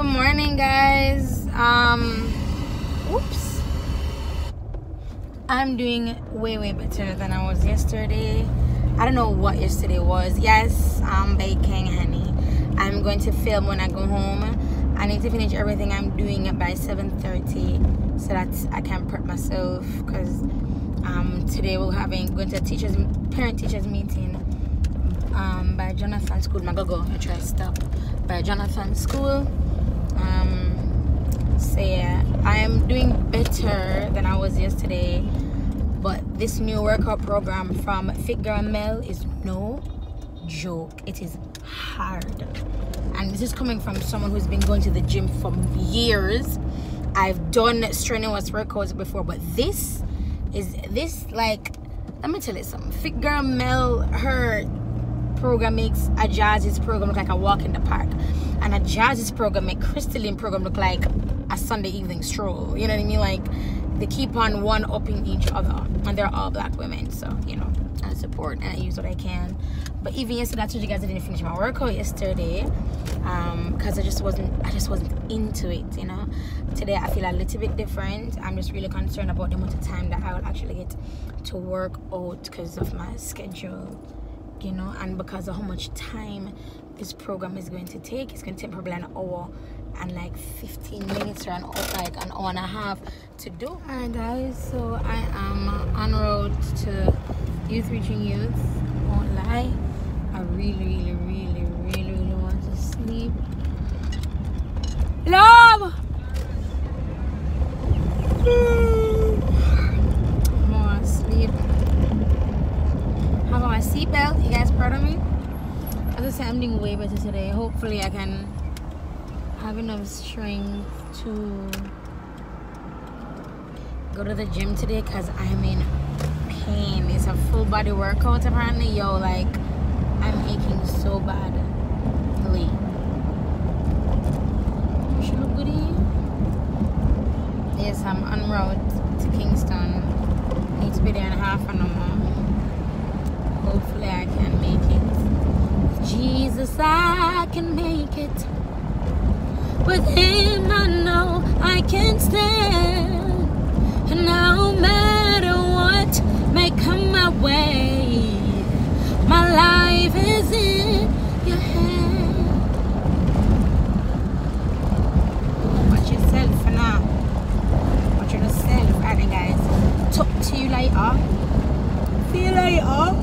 Good morning, guys. Oops. I'm doing way better than I was yesterday. I don't know what yesterday was. Yes, I'm baking, honey. I'm going to film when I go home. I need to finish everything I'm doing by 7:30 so that I can prep myself, because today we're going to a parent-teachers meeting by Jonathan School. I'm gonna go and try to stop by Jonathan School. So yeah, I am doing better than I was yesterday, but this new workout program from Fit Girl Mel is no joke. It is hard, and this is coming from someone who's been going to the gym for years. I've done strenuous workouts before, but this like, let me tell you something. Fit Girl Mel, her program makes a Jazzy's program look like a walk in the park, and a Jazzy's program make Crystalline program look like a Sunday evening stroll. You know what I mean? Like, they keep on one-upping each other, and they're all black women, so you know, I support and I use what I can. But even yesterday, I told you guys I didn't finish my workout yesterday because I just wasn't into it, you know. Today I feel a little bit different. I'm just really concerned about the amount of time that I will actually get to work out because of my schedule, you know, and because of how much time this program is going to take. It's going to take probably an hour and like 15 minutes or like an hour and a half to do. Alright guys, so I am en route to Youth Reaching Youth. Won't lie, I really want to sleep. Love! I want to sleep. How about my seatbelt? You guys proud of me? As I said, I'm doing way better today. Hopefully I can have enough strength to go to the gym today, because I'm in pain. It's a full body workout apparently. Yo, like, I'm aching so badly. She look good here? Yes, I'm en route to Kingston. Need to be there in half an hour. Hopefully I can make it. Jesus, I can make it. With him I know I can stand. And no matter what may come my way, my life is in your hand. Watch yourself for now. Watch yourself, alright guys. Talk to you later. See you later.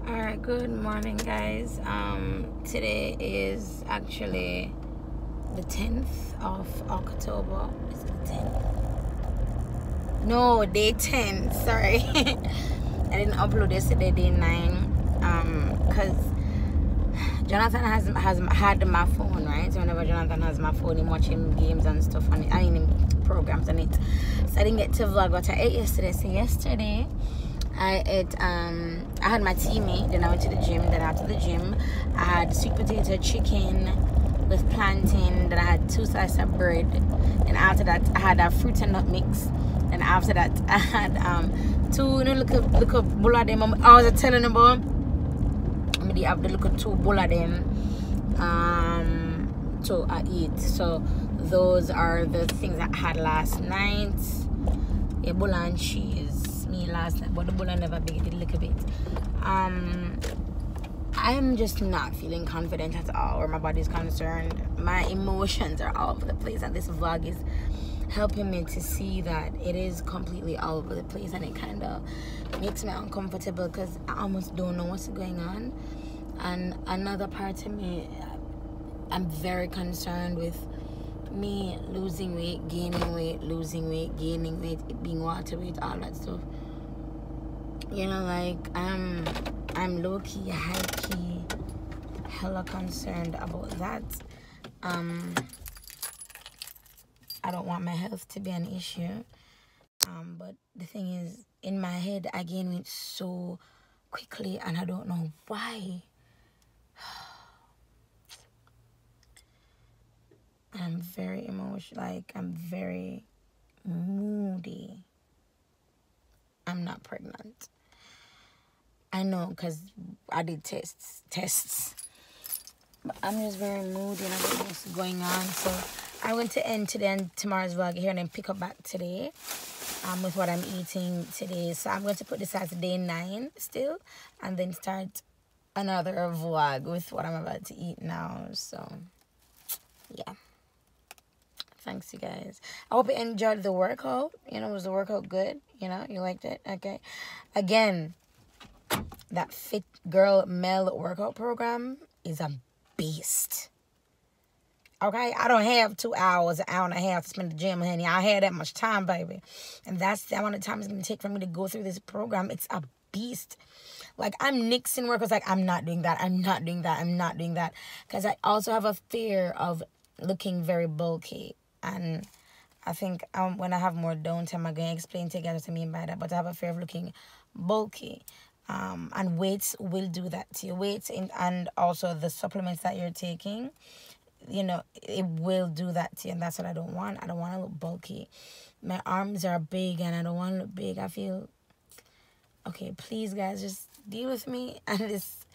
Alright, good morning guys. Today is actually the 10th of October. Is it the 10th? No, day 10, sorry. I didn't upload yesterday, day 9, because Jonathan has had my phone, right? So whenever Jonathan has my phone, I'm watching games and stuff on it, I mean programs on it. So I didn't get to vlog what I ate yesterday. So yesterday I had my tea made, then I went to the gym. Then after the gym I had sweet potato chicken with plantain, then I had 2 slices of bread, and after that I had a fruit and nut mix, and after that I had 2 little bowl of them. I was telling them about I have the little 2 bowl of them to eat. So those are the things I had last night. A bowl and cheese me last night, but the bowl I never big, it a little bit. I'm just not feeling confident at all where my body's concerned. My emotions are all over the place, and this vlog is helping me to see that it is completely all over the place, and it kind of makes me uncomfortable because I almost don't know what's going on. And another part of me, I'm very concerned with me losing weight, gaining weight, losing weight, gaining weight, it being water weight, all that stuff. You know, like I'm low-key, high-key, hella concerned about that. I don't want my health to be an issue. But the thing is, in my head, I gain weight so quickly, and I don't know why. I'm very emotional, like I'm very moody. I'm not pregnant. I know, because I did tests. But I'm just very moody and I don't know what's going on. So I'm going to end today and tomorrow's vlog here and then pick up back today with what I'm eating today. So I'm going to put this as day 9 still, and then start another vlog with what I'm about to eat now. So yeah. Thanks, you guys. I hope you enjoyed the workout. You know, was the workout good? You know, you liked it? Okay. Again, that Fit Girl Mel workout program is a beast. Okay? I don't have 2 hours, an hour and a half to spend in the gym, honey. I have that much time, baby. And that's the amount of time it's going to take for me to go through this program. It's a beast. Like, I'm nixing workouts. Like, I'm not doing that. I'm not doing that. I'm not doing that. Because I also have a fear of looking very bulky. And I think when I have more downtime, I'm going to explain to you guys what I mean by that. But I have a fear of looking bulky. And weights will do that to you. Weights and also the supplements that you're taking, you know, it will do that to you. And that's what I don't want. I don't want to look bulky. My arms are big and I don't want to look big. I feel... Okay, please, guys, just deal with me and this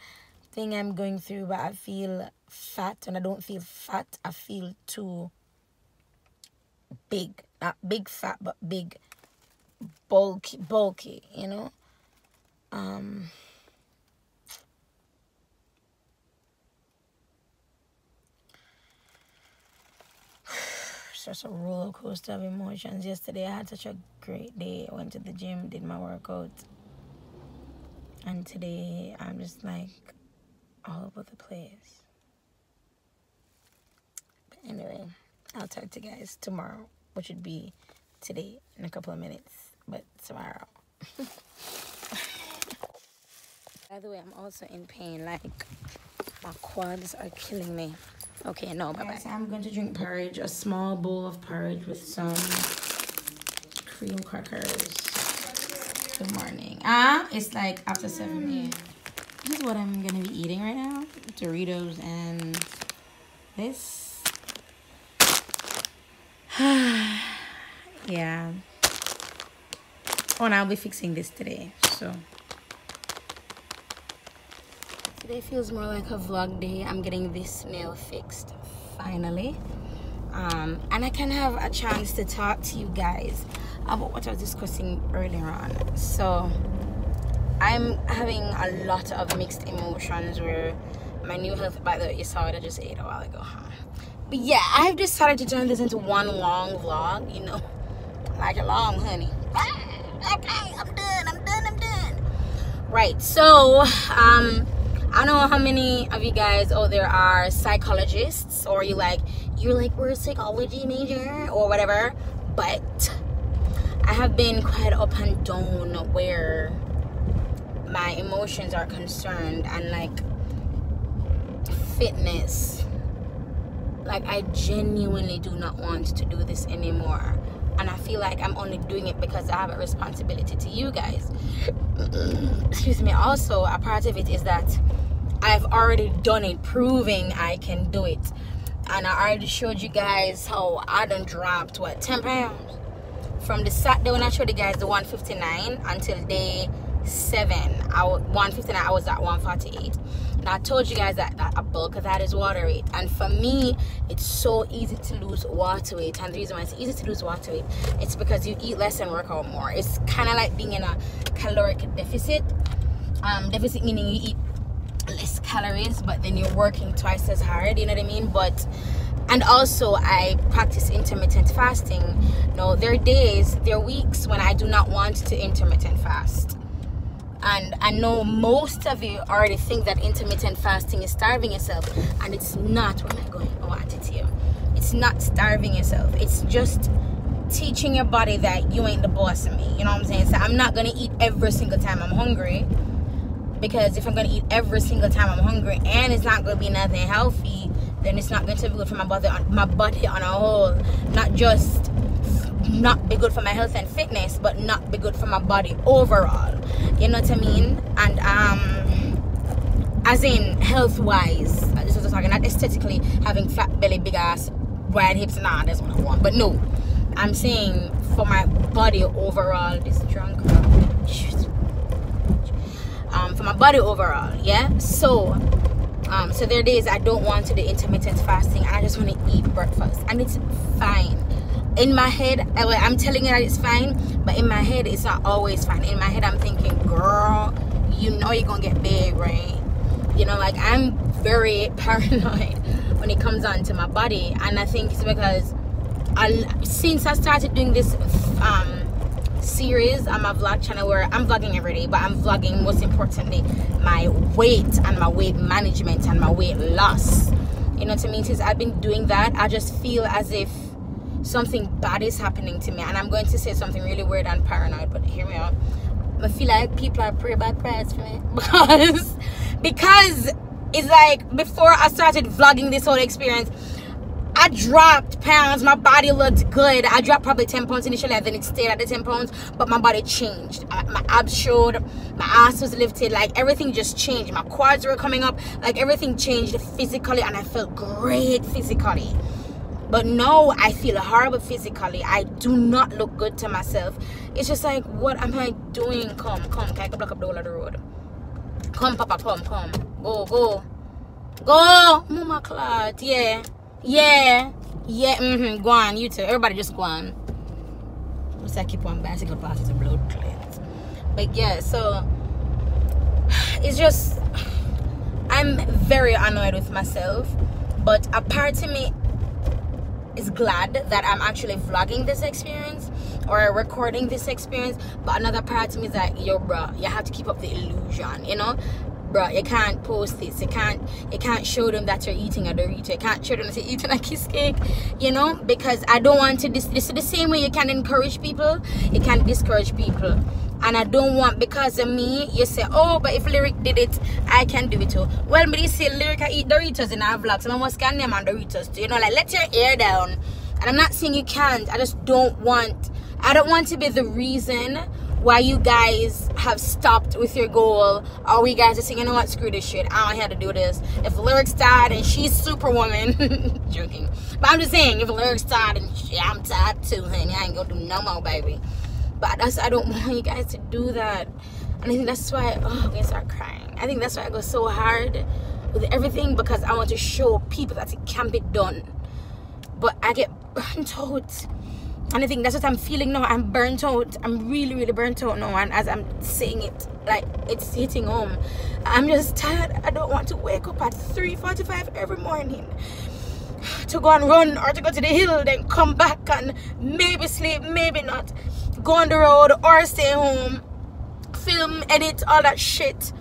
thing I'm going through. But I feel fat, and I don't feel fat. I feel too... big, not big fat, but big bulky, you know. It's just a roller coaster of emotions. Yesterday I had such a great day. I went to the gym, did my workout, and today I'm just like all over the place. But anyway, I'll talk to you guys tomorrow, which would be today in a couple of minutes, but tomorrow. By the way, I'm also in pain. Like, my quads are killing me. Okay, no, bye-bye. So I'm going to drink porridge, a small bowl of porridge with some cream crackers. Good morning. It's like after 7 a.m. This is what I'm going to be eating right now. Doritos and this. Yeah. Oh, and I'll be fixing this today, so today feels more like a vlog day. I'm getting this nail fixed finally, and I can have a chance to talk to you guys about what I was discussing earlier on. So I'm having a lot of mixed emotions where my new health, by the way, you saw it, I just ate a while ago, huh? But yeah, I've decided to turn this into one long vlog, you know, like a long honey. Okay, I'm done. Right, so I don't know how many of you guys out there are psychologists, or you're like we're a psychology major or whatever, but I have been quite up and down where my emotions are concerned, and like fitness. Like, I genuinely do not want to do this anymore, and I feel like I'm only doing it because I have a responsibility to you guys. Excuse me. Also, a part of it is that I've already done it, proving I can do it, and I already showed you guys how I done dropped 10 pounds from the Saturday when I showed you guys the 159 until day 7. 159 I was at 148. And I told you guys that a bulk of that is water weight, and for me it's so easy to lose water weight. And the reason why it's easy to lose water weight, it's because you eat less and work out more. It's kind of like being in a caloric deficit. Deficit meaning you eat less calories, but then you're working twice as hard, you know what I mean? And also I practice intermittent fasting. No, there are weeks when I do not want to intermittent fast. And I know most of you already think that intermittent fasting is starving yourself, and it's not. Where am I going? Oh, I did you. It's not starving yourself. It's just teaching your body that you ain't the boss of me. You know what I'm saying? So I'm not gonna eat every single time I'm hungry, because if I'm gonna eat every single time I'm hungry and it's not gonna be nothing healthy, then it's not going to be good for my body on a whole. Not just not be good for my health and fitness, but not be good for my body overall. You know what I mean? And as in health wise, this was talking, not aesthetically, having flat belly, big ass, wide hips. Nah, that's what I want. But no, I'm saying for my body overall. This drunk for my body overall, yeah. So there are days I don't want to do intermittent fasting, and I just want to eat breakfast, and it's fine. In my head, I'm telling you that it's fine, but in my head, it's not always fine. In my head, I'm thinking, girl, you know you're gonna get big, right? You know, like, I'm very paranoid when it comes on to my body, and I think it's because since I started doing this series on my vlog channel, where I'm vlogging every day, but I'm vlogging most importantly my weight and my weight management and my weight loss. You know what I mean? Since I've been doing that, I just feel as if something bad is happening to me, and I'm going to say something really weird and paranoid, but hear me out. I feel like people are pretty bad prayers for me because it's like, before I started vlogging this whole experience, I dropped pounds, my body looked good. I dropped probably 10 pounds initially, and then it stayed at the 10 pounds, but my body changed. My abs showed, my ass was lifted, like everything just changed. My quads were coming up, like everything changed physically, and I felt great physically. But no, I feel horrible physically. I do not look good to myself. It's just like, what am I doing? Come, can I block up the whole of the road? Come, Papa, come. Go. Mama clot, yeah, go on, you too. Everybody just go on. Let's keep on bicycle passes and blood cleanse. But yeah, so it's just, I'm very annoyed with myself, but a part of me is glad that I'm actually vlogging this experience or recording this experience. But another part of me is like, yo, bro, you have to keep up the illusion, you know? Bro, you can't post this. You can't show them that you're eating a Dorito. You can't show them that you're eating a kiss cake, you know? Because I don't want to, this is the same way you can encourage people, you can discourage people. And I don't want, because of me, you say, oh, but if Lyric did it, I can do it too. Well, but you say Lyric I eat Doritos in our vlogs, and I must scan them on Doritos too. You know, like, let your hair down. And I'm not saying you can't. I don't want to be the reason why you guys have stopped with your goal, or we guys are saying, you know what, screw this shit, I don't have to do this. If Lyric's tired and she's Superwoman, joking, but I'm just saying, if Lyric's tired and I'm tired too, honey, I ain't gonna do no more, baby. But I don't want you guys to do that. And I think that's why, I'm gonna start crying. I think that's why I go so hard with everything, because I want to show people that it can be done. But I get burnt out. And I think that's what I'm feeling now. I'm burnt out. I'm really, really burnt out now. And as I'm saying it, like, it's hitting home. I'm just tired. I don't want to wake up at 3:45 every morning to go and run, or to go to the hill, then come back and maybe sleep, maybe not, go on the road or stay home film, edit, all that shit,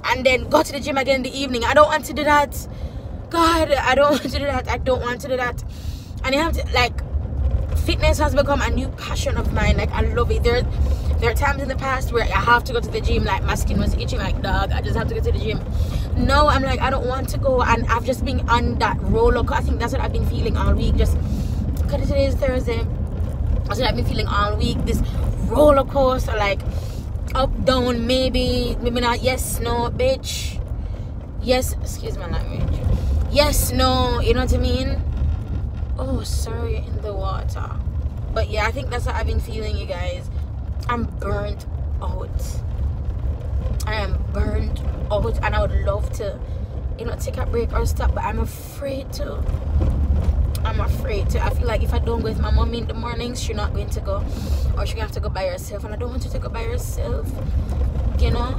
and then go to the gym again in the evening. I don't want to do that. God, I don't want to do that. I don't want to do that. And you have to, like, fitness has become a new passion of mine. Like, I love it. There are times in the past where I have to go to the gym, like my skin was itching like dog, I just have to go to the gym. No, I'm like, I don't want to go, and I've just been on that roller coaster. I think that's what I've been feeling all week. Just because today is Thursday, that's what I've been feeling all week. This roller coaster, like up, down, maybe not, yes, no, bitch, yes, excuse my language, yes, no, you know what I mean? Oh, sorry, in the water. But yeah, I think that's what I've been feeling, you guys. I'm burnt out. I am burnt out, and I would love to, you know, take a break or stop, but I'm afraid to. I'm afraid to. I feel like if I don't go with my mom in the mornings, she's not going to go, or she's gonna have to go by herself, and I don't want her to go by herself, you know.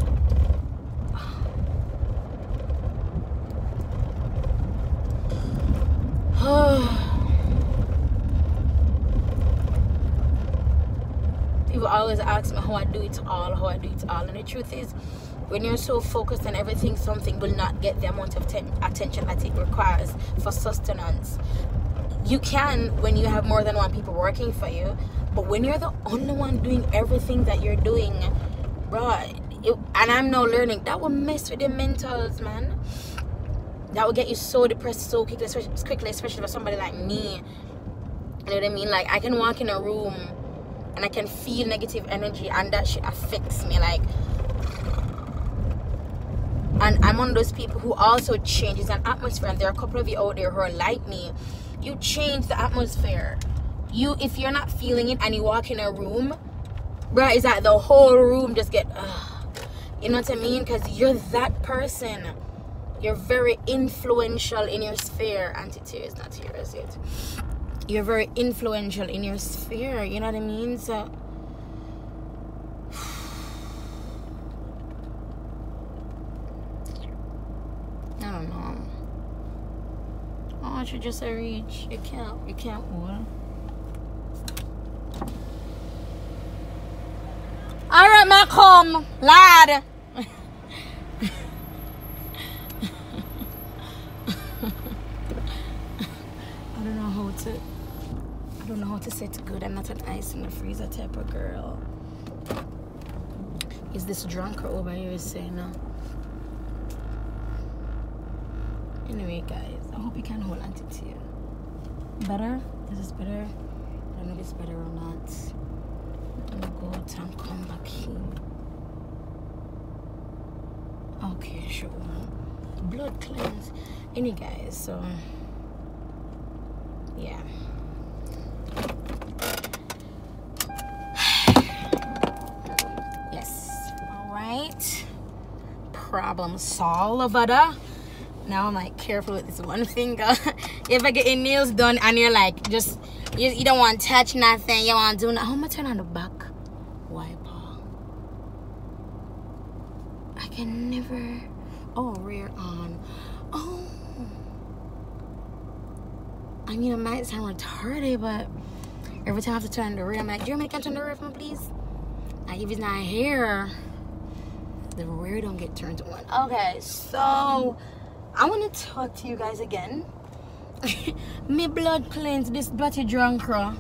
People always ask me how I do it all, and the truth is, when you're so focused on everything, something will not get the amount of attention that it requires for sustenance. You can when you have more than one people working for you, but when you're the only one doing everything that you're doing, bro, and I'm now learning, that will mess with your mentals, man. That will get you so depressed so quickly, especially for somebody like me. You know what I mean? Like, I can walk in a room and I can feel negative energy, and that shit affects me. Like, and I'm one of those people who also changes an atmosphere, and there are a couple of you out there who are like me. You change the atmosphere. If you're not feeling it and you walk in a room, bro, it's like the whole room just get, you know what I mean? Because you're that person. You're very influential in your sphere. Auntie is not here, is it? You're very influential in your sphere, you know what I mean? So I don't know. I want you just to reach. You can't hold. Alright, ma, come, lad. I don't know how to say it good. I'm not an ice in the freezer type of girl. Is this drunker over here saying no? Anyway, guys, I hope you can hold on to you. Better? Is this better? I don't know if it's better or not. I'm gonna go out and come back here. Okay, sure. Blood cleanse. Anyway, guys, so yeah. Yes. All right. Problem solved. Now I'm like careful with this one finger. If I get your nails done and you're like just you don't want to touch nothing, you want to do nothing. How am I turn on the back wiper? I can never. Oh, rear on. Oh. I mean, it might sound retarded, but every time I have to turn the rear, I'm like, do you want me to turn the rear for me, please? Like, if it's not here, the rear don't get turned on. Okay, so I want to talk to you guys again. Me blood cleanse, this bloody drunker.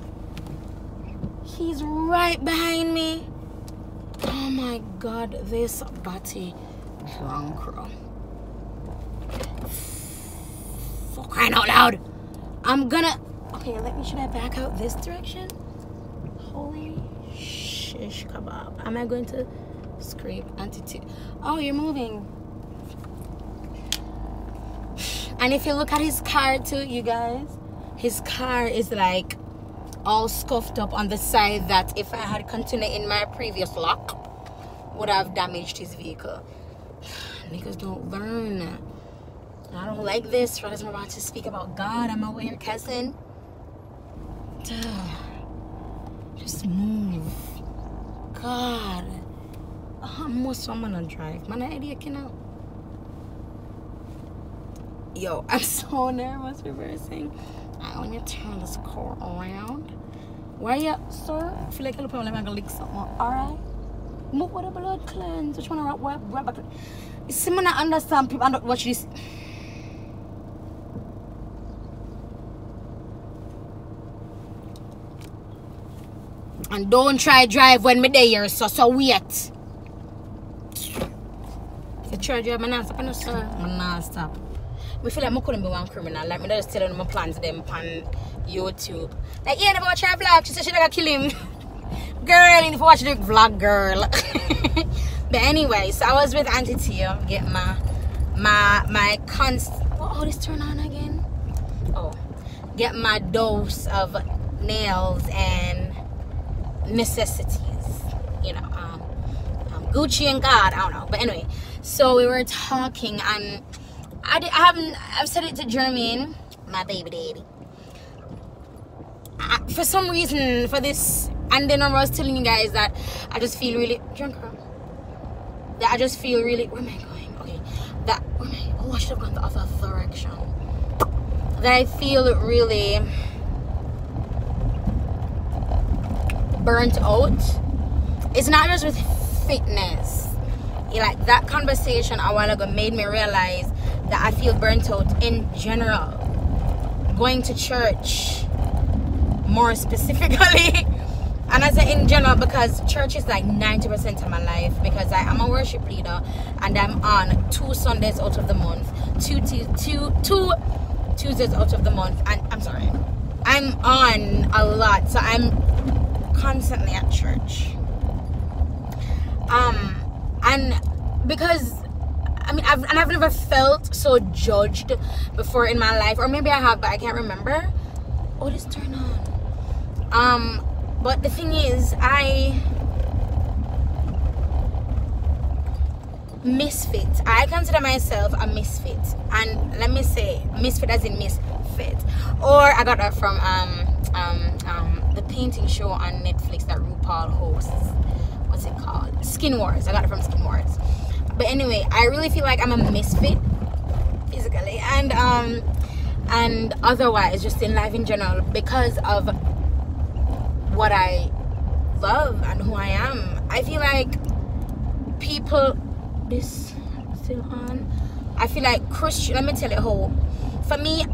He's right behind me. Oh my God, this bloody drunker. For crying out loud. I'm gonna, okay, should I back out this direction? Holy shish kebab. Am I going to scrape Auntie? Oh, you're moving. And if you look at his car too, you guys, his car is like all scuffed up on the side that if I had continued in my previous lock, would have damaged his vehicle. Niggas don't learn. I don't like this. Right as I'm about to speak about God, I'm over here cussing. Just move. God. Most I'm gonna drive. Man, I idea cannot. Yo, I'm so nervous reversing. I want you to turn this car around. Why you, sir? I feel like I'm probably gonna lick something. Alright? Move with the blood cleanse. Which one are right back? You see, I understand people and watch this. And don't try drive when me there, so wait. You try drive, I'm not stopping, sir. I'm not stop. I feel like I couldn't be one criminal. Like, me just telling my plans them on YouTube. Like, yeah, never watch her vlog. She said she gonna kill him. Girl, you need to watch the vlog, girl. But anyway, so I was with Auntie Tia, get my oh, this turn on again. Oh, get my dose of nails and necessities. You know, Gucci and God. I don't know. But anyway, so we were talking, and I've said it to Jermaine, my baby daddy. For some reason, for this, and then I was telling you guys that I just feel really drunk. That I just feel really. Where am I going? Okay. That. Oh, I should have gone the other direction. That I feel really burnt out. It's not just with fitness. Like that conversation a while ago made me realize that I feel burnt out in general. Going to church, more specifically. And I say in general because church is like 90% of my life, because I am a worship leader and I'm on 2 Sundays out of the month, two Tuesdays out of the month, and I'm on a lot, so I'm constantly at church. And because I've never felt so judged before in my life, or maybe I have, but I can't remember. Oh, this turn on. But the thing is, misfit. I consider myself a misfit, and let me say misfit as in misfit. Or I got that from the painting show on Netflix that RuPaul hosts. What's it called? Skin Wars. I got it from Skin Wars. But anyway, I really feel like I'm a misfit physically and otherwise, just in life in general, because of what I love and who I am. I feel like people, this still on. I feel like Christian. Let me tell you how. For me,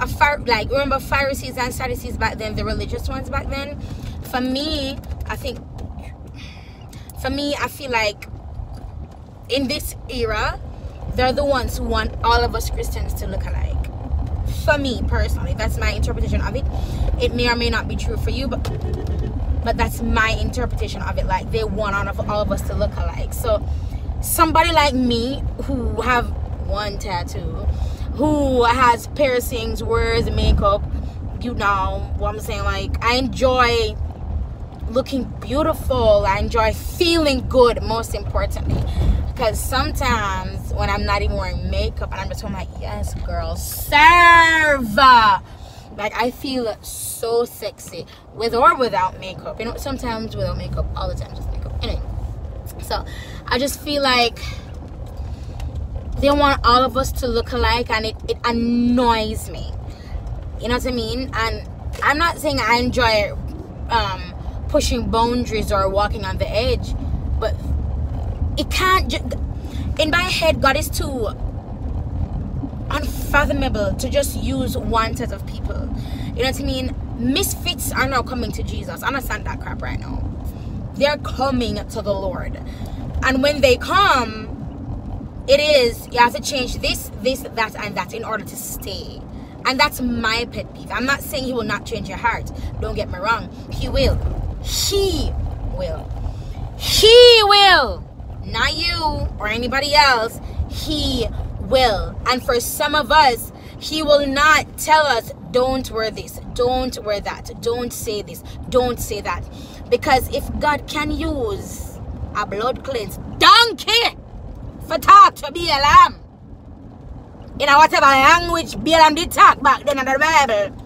like remember Pharisees and Sadducees back then, the religious ones back then. For me, I feel like in this era, they're the ones who want all of us Christians to look alike. For me personally, that's my interpretation of it. It may or may not be true for you, but that's my interpretation of it. Like, they want all of us to look alike. So somebody like me, who have one tattoo, who has piercings, wears makeup, you know what I'm saying, like, I enjoy looking beautiful. I enjoy feeling good, most importantly, because sometimes when I'm not even wearing makeup and I'm just like, yes girl, serve, like, I feel so sexy with or without makeup. You know, sometimes without makeup, all the time just makeup. Anyway, so I just feel like they want all of us to look alike, and it annoys me. You know what I mean? And I'm not saying I enjoy pushing boundaries or walking on the edge, but it can't in my head, God is too unfathomable to just use one set of people. You know what I mean? Misfits are now coming to Jesus. Understand that crap right now. They're coming to the Lord, and when they come, it is, you have to change this, that, and that in order to stay. And that's my pet peeve. I'm not saying he will not change your heart. Don't get me wrong. He will. He will. He will. Not you or anybody else. He will. And for some of us, he will not tell us, don't wear this, don't wear that, don't say this, don't say that. Because if God can use a blood cleansed donkey for talk to Balaam, in whatever language Balaam did talk back then in the Bible,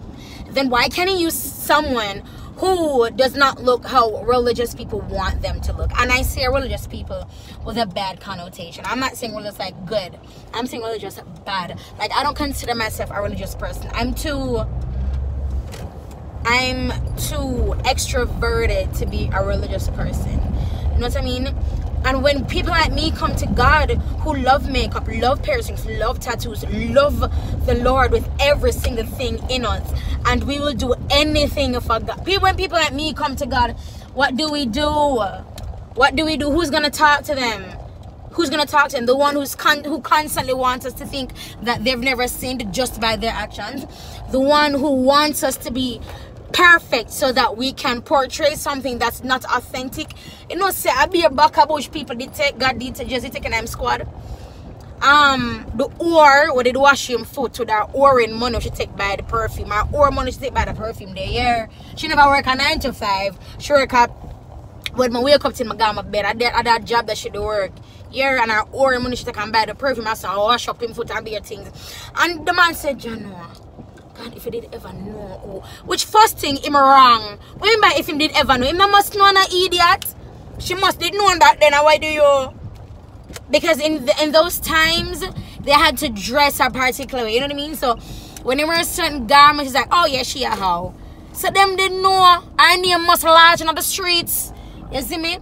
then why can't he use someone who does not look how religious people want them to look? And I say religious people with a bad connotation. I'm not saying religious like good. I'm saying religious bad. Like, I don't consider myself a religious person. I'm too extroverted to be a religious person. You know what I mean? And when people like me come to God, who love makeup, love piercings, love tattoos, love the Lord with every single thing in us, and we will do anything for God. When people like me come to God, what do we do? What do we do? Who's going to talk to them? Who's going to talk to them? The one who constantly wants us to think that they've never sinned just by their actions. The one who wants us to be perfect so that we can portray something that's not authentic. You know, say I be a back bush people did take God did just take an M squad. The ore where they wash him foot with that ore in money she take by the perfume. My ore money she take by the perfume there. Yeah. She never work a 9 to 5. She work at when I wake up till I go my bed. I that job that she do work. Yeah, and her ore money she take and buy the perfume. I saw wash up him foot and be things. And the man said, Jano, God, if he did ever know, which first thing him wrong. Remember, if he did ever know, him must know an idiot. She must did know that then. Why do you? Because in those times they had to dress a particular way. You know what I mean? So when they wear certain garments, it's like, oh yeah, she a how. So them didn't know her name must large on the streets. You see me?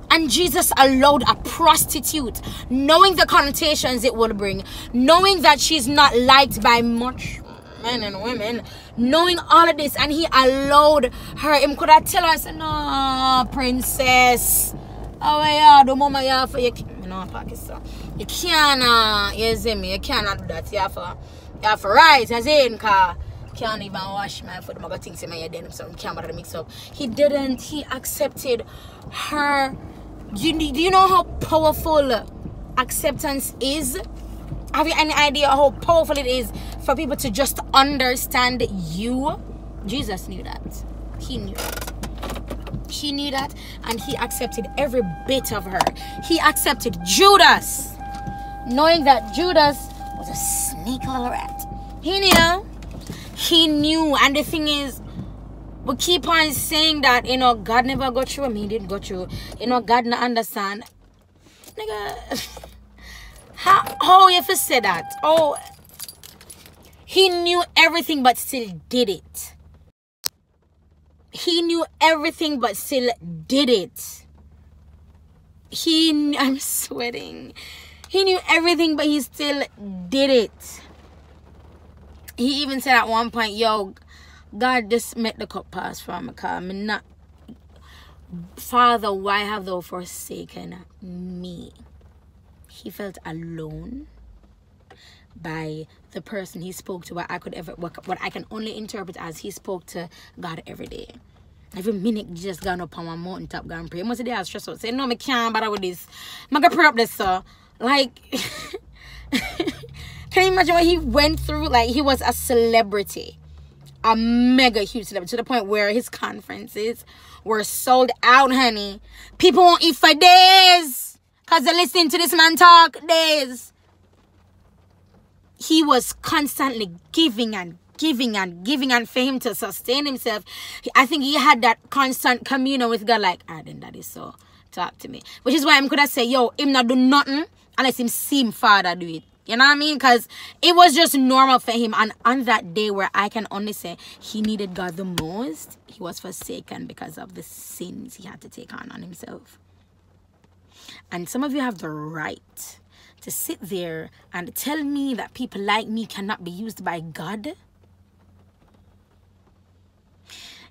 And Jesus allowed a prostitute, knowing the connotations it will bring, knowing that she's not liked by much men and women, knowing all of this, and he allowed her. Him could have tell her, say, no, princess. Oh yeah, the mama you have for you know Pakistan. You can't you see me, you cannot do that. You have to rise as in car. Can't even wash my foot. I got things in my head then, so can't bother to mix up. He didn't, he accepted her. Do you know how powerful acceptance is? Have you any idea how powerful it is for people to just understand you? Jesus knew that. He knew it. He knew that, and he accepted every bit of her. He accepted Judas, knowing that Judas was a sneaky little rat. He knew. He knew. And the thing is, we keep on saying that, you know, God never got through. He didn't go through. You know, God not understand. Nigga, how you ever say that? Oh, he knew everything but still did it. He knew everything but still did it. I'm sweating. He knew everything but he still did it. He even said at one point, yo, God, just make the cup pass from me, because I'm not. Father, why have thou forsaken me? He felt alone by the person he spoke to, what I can only interpret as he spoke to God every day. Every minute just gone up on one mountaintop, gone pray. Most of the day I was stressed out, say, no, I can't bother with this. I'm gonna pray up this, sir. Like, can you imagine what he went through? Like, he was a celebrity, a mega huge celebrity, to the point where his conferences were sold out, honey. People won't eat for days because they're listening to this man talk days. He was constantly giving and giving and giving, and for him to sustain himself, I think he had that constant communion with God, like, ah, then that is so, talk to me. Which is why I'm gonna say, yo, him not do nothing unless him see him father do it. You know what I mean? Because it was just normal for him. And on that day where I can only say he needed God the most, he was forsaken because of the sins he had to take on himself. And some of you have the right to sit there and tell me that people like me cannot be used by God.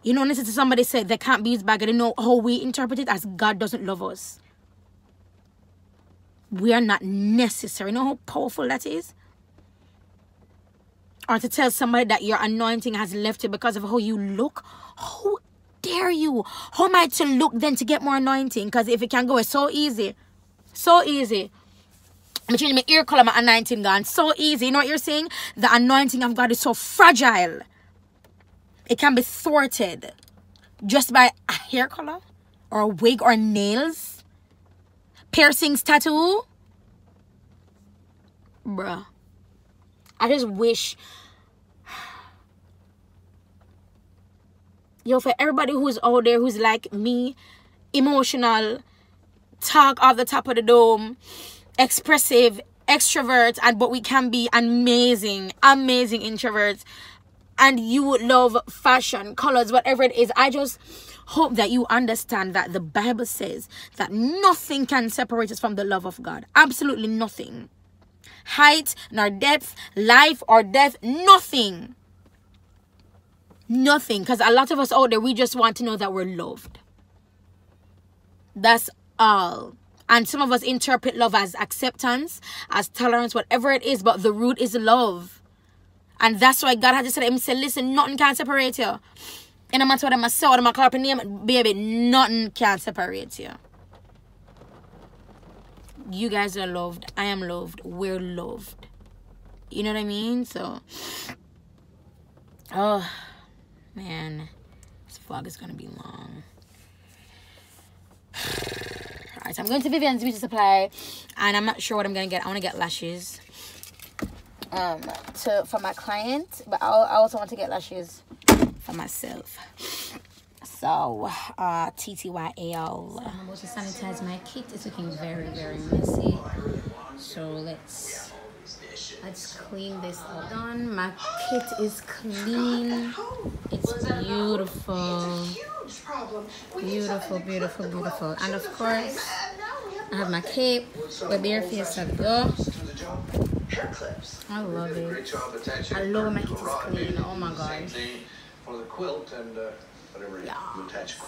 You know, listen to somebody say they can't be used by God. You know how we interpret it as God doesn't love us. We are not necessary. You know how powerful that is? Or to tell somebody that your anointing has left you because of how you look. How dare you? How am I to look then to get more anointing? Because if it can go, it's so easy. So easy. I'm changing my ear color, my anointing gone. So easy. You know what you're saying? The anointing of God is so fragile. It can be thwarted just by a hair color or a wig or nails. Piercings, tattoo. Bruh. I just wish. Yo, for everybody who's out there who's like me, emotional, talk off the top of the dome, expressive, extrovert, but we can be amazing introverts. and you love fashion, colors, whatever it is. I just hope that you understand that the Bible says that nothing can separate us from the love of God. Absolutely nothing. Height nor depth, life or death, nothing. Nothing. Because a lot of us out there, we just want to know that we're loved. That's all. And some of us interpret love as acceptance, as tolerance, whatever it is, but the root is love. And that's why God had to say, listen, nothing can separate you. And no matter what I'm say, what I'm call up your name, baby, nothing can separate you. You guys are loved. I am loved. We're loved. You know what I mean? So, oh, man. This vlog is going to be long. Alright, so I'm going to Vivian's Beauty Supply. And I'm not sure what I'm going to get. I want to get lashes. For my client. But I also want to get lashes for myself. So, TTYL. I'm about to sanitize my kit. It's looking very, very messy. So let's clean this all done. My kit is clean. It's beautiful. Beautiful, beautiful, beautiful. And of course, I have my cape with bare face of go. I love it. I love my kit is clean. Oh my god. For the quilt and whatever you attach.